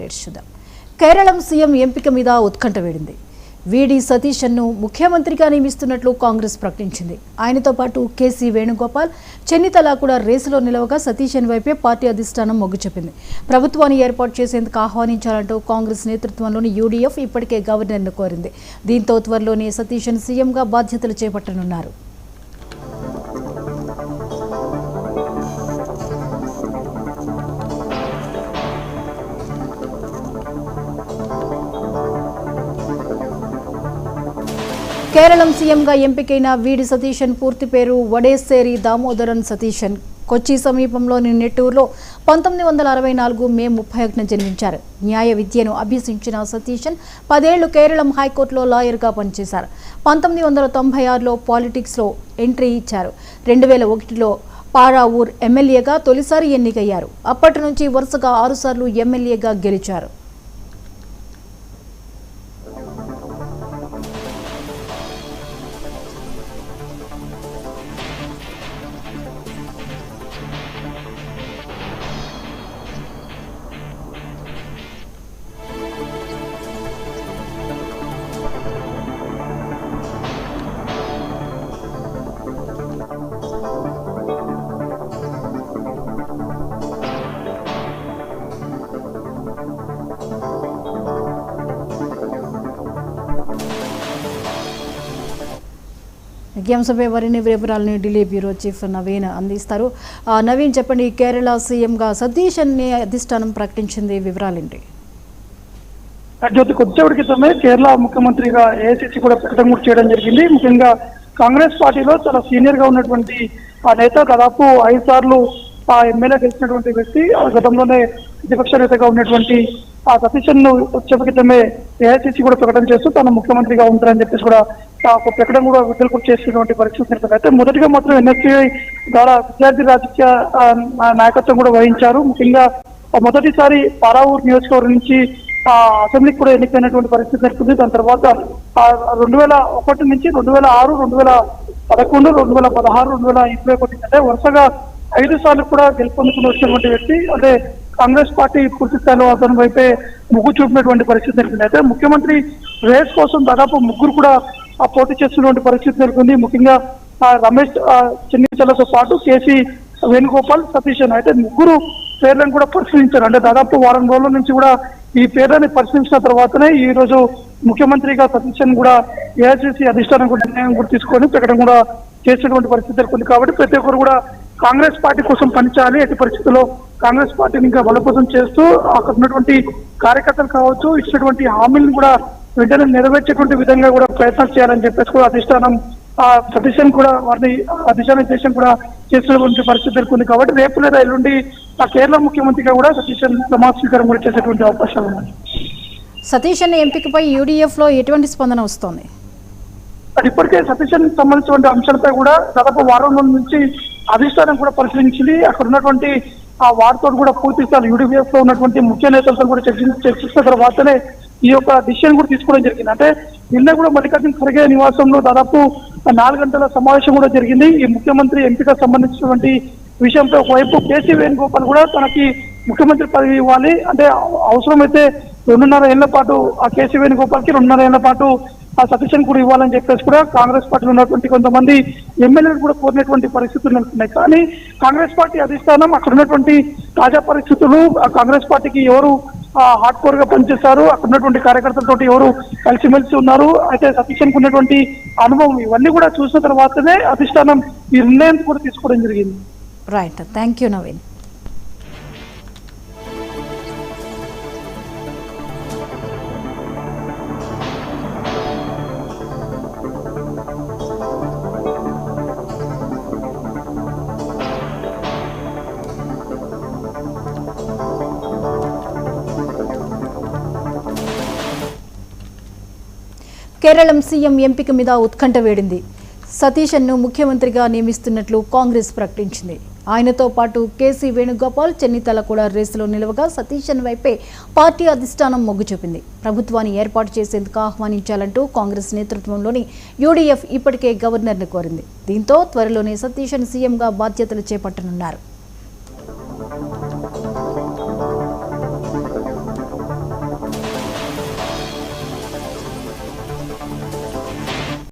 Updates చూద్దాం. Keralam CM ఎంపిక మీద ఉత్కంఠ వేడింది. వీడి సతీశన్ను ముఖ్యమంత్రిగా నియమిస్తున్నట్లు కాంగ్రెస్ ప్రకటించింది. ఆయనతో పాటు కేసీ వేణుగోపాల్, చెన్నితల కూడా రేసులో నిలవగా సతీశన్ వైపే పార్టీ అధిష్టానం మొగ్గు చూపింది. ప్రభుత్వాన్ని ఏర్పాటు చేసేందుకు ఆహ్వానించాలంటూ కాంగ్రెస్ నేతృత్వంలోని యూడీఎఫ్ ఇప్పటికే గవర్నర్ను కోరింది. దీంతో త్వరలోనే సతీశన్ సీఎంగా బాధ్యతలు చేపట్టనున్నారు. కేరళం సీఎంగా ఎంపికైన వీడి సతీశన్ పూర్తి పేరు వడేసేరి దామోదరన్ సతీశన్. కొచ్చి సమీపంలోని నెట్టూరులో 1964 మే 31న జన్మించారు. న్యాయ విద్యను అభ్యసించిన సతీశన్ 10 ఏళ్లు కేరళం హైకోర్టులో లాయర్గా పనిచేశారు. 1996లో పాలిటిక్స్లో ఎంట్రీ ఇచ్చారు. 2001లో పారావూర్ ఎమ్మెల్యేగా తొలిసారి ఎన్నికయ్యారు. అప్పటి నుంచి వరుసగా 6 సార్లు ఎమ్మెల్యేగా గెలిచారు. అంశంపై మరిన్ని వివరాలను ఢిల్లీ బ్యూరో చీఫ్ నవీన్ అందిస్తారు. నవీన్, చెప్పండి, కేరళ సీఎంగా సతీశన్ని అధిష్టానం ప్రకటించింది, వివరాలేంటి? జ్యోతి, కొద్దిసేపటి క్రితమే కేరళ ముఖ్యమంత్రిగా ఏఐసీసీ కూడా ప్రకటన కూడా చేయడం జరిగింది. ముఖ్యంగా కాంగ్రెస్ పార్టీలో చాలా సీనియర్ గా ఉన్నటువంటి ఆ నేత, దాదాపు 5 సార్లు ఆ ఎమ్మెల్యే గెలిచినటువంటి వ్యక్తి, గతంలోనే ప్రతిపక్ష నేతగా ఉన్నటువంటి ఆ సతీశన్ ను వచ్చేపటి క్రితమే ఏఐసీసీ కూడా ప్రకటన చేస్తూ తాను ముఖ్యమంత్రిగా ఉంటారని చెప్పేసి కూడా ఒక ప్రకటన కూడా విడుదల కూడా చేసినటువంటి పరిస్థితి. అయితే మొదటిగా మాత్రం ఎన్ఎస్సీఐ ద్వారా విద్యార్థి రాజకీయ నాయకత్వం కూడా వహించారు. ముఖ్యంగా మొదటిసారి పారావూర్ నియోజకవర్గం నుంచి అసెంబ్లీకి కూడా ఎన్నికైనటువంటి పరిస్థితి నెలకొంది. దాని తర్వాత 2001 నుంచి 2006, 2011, 2016, 2021 అంటే వరుసగా 5 సార్లు కూడా గెలుపొందుకుని వచ్చినటువంటి వ్యక్తి. అంటే కాంగ్రెస్ పార్టీ పూర్తి స్థాయిలో అతని వైపే మొగ్గు చూపినటువంటి పరిస్థితి నెలకొంది. అయితే ముఖ్యమంత్రి రేస్ కోసం దాదాపు 3 కూడా పోటీ చేస్తున్నటువంటి పరిస్థితి నెలకొంది. ముఖ్యంగా రమేష్ చెన్నితలతో పాటు కేసీ వేణుగోపాల్, సతీశన్ అయితే 3 పేర్లను కూడా పరిశీలించారు. అంటే దాదాపు వారం రోజుల నుంచి కూడా ఈ పేర్లని పరిశీలించిన తర్వాతనే ఈ రోజు ముఖ్యమంత్రిగా సతీశన్ కూడా ఏఐసీసీ అధిష్టానం కూడా నిర్ణయం కూడా తీసుకొని ప్రకటన కూడా చేసినటువంటి పరిస్థితి నెలకొంది. కాబట్టి ప్రతి ఒక్కరు కూడా కాంగ్రెస్ పార్టీ కోసం పనిచేయాలి. ఎట్టి పరిస్థితుల్లో కాంగ్రెస్ పార్టీని ఇంకా బలోపేతం చేస్తూ అక్కడ ఉన్నటువంటి కార్యకర్తలు కావచ్చు, ఇచ్చినటువంటి హామీలను కూడా వెంటనే నెరవేర్చేటువంటి విధంగా కూడా ప్రయత్నాలు చేయాలని చెప్పేసి కూడా అధిష్టానం సతీశన్ కూడా వారిని దిశానిర్దేశం కూడా చేసినటువంటి పరిస్థితి నెలకొంది. కాబట్టి రేపు లేదా ఎల్లుండి కేరళ ముఖ్యమంత్రిగా కూడా సతీశన్ ప్రమాణ స్వీకారం కూడా చేసేటువంటి అవకాశాలు ఉన్నాయి. సతీశన్ ఎంపికపై యూడీఎఫ్ లో ఎటువంటి స్పందన వస్తోంది? ఇప్పటికే సతీశన్ సంబంధించినటువంటి అంశాలపై కూడా దాదాపు వారం రోజుల నుంచి అధిష్టానం కూడా పరిశీలించింది. అక్కడ ఉన్నటువంటి వారితో కూడా పూర్తి స్థాయి యూడీఎఫ్ లో ఉన్నటువంటి ముఖ్య నేతలతో కూడా చర్చించిన తర్వాతనే ఈ యొక్క డిసిషన్ కూడా తీసుకోవడం జరిగింది. అంటే నిన్న కూడా మల్లికార్జున ఖర్గే నివాసంలో దాదాపు 4 గంటల సమావేశం కూడా జరిగింది. ఈ ముఖ్యమంత్రి ఎంపిక సంబంధించినటువంటి విషయంపై ఒకవైపు కేసీ వేణుగోపాల్ కూడా తనకి ముఖ్యమంత్రి పదవి ఇవ్వాలి, అంటే అవసరమైతే 2.5 ఏళ్ల పాటు ఆ కేసీ వేణుగోపాల్ కి 2.5 ఏళ్ల పాటు ఆ సతీశన్ కూడా ఇవ్వాలని చెప్పేసి కూడా కాంగ్రెస్ పార్టీలో ఉన్నటువంటి కొంతమంది ఎమ్మెల్యేలు కూడా కోరినటువంటి పరిస్థితులు నెలకొన్నాయి. కానీ కాంగ్రెస్ పార్టీ అధిష్టానం అక్కడ ఉన్నటువంటి తాజా పరిస్థితులు, కాంగ్రెస్ పార్టీకి ఎవరు హార్డ్ కోర్ గా పనిచేస్తారు, అక్కడ ఉన్నటువంటి కార్యకర్తలతో ఎవరు కలిసిమెలిసి ఉన్నారు, అయితే సతీశన్ కు ఉన్నటువంటి అనుభవం, ఇవన్నీ కూడా చూసిన తర్వాతనే అధిష్టానం ఈ నిర్ణయం కూడా తీసుకోవడం జరిగింది. Right, thank you Naveen. Keralam CM ఎంపిక మీద ఉత్కంఠ వేడింది. సతీశన్ను ముఖ్యమంత్రిగా నియమిస్తున్నట్లు కాంగ్రెస్ ప్రకటించింది. ఆయనతో పాటు కేసీ వేణుగోపాల్, చెన్నితల కూడా రేసులో నిలవగా సతీశన్ వైపే పార్టీ అధిష్టానం మొగ్గు చూపింది. ప్రభుత్వాన్ని ఏర్పాటు చేసేందుకు ఆహ్వానించాలంటూ కాంగ్రెస్ నేతృత్వంలోని యూడీఎఫ్ ఇప్పటికే గవర్నర్ను కోరింది. దీంతో త్వరలోనే సతీశన్ సీఎంగా బాధ్యతలు చేపట్టనున్నారు.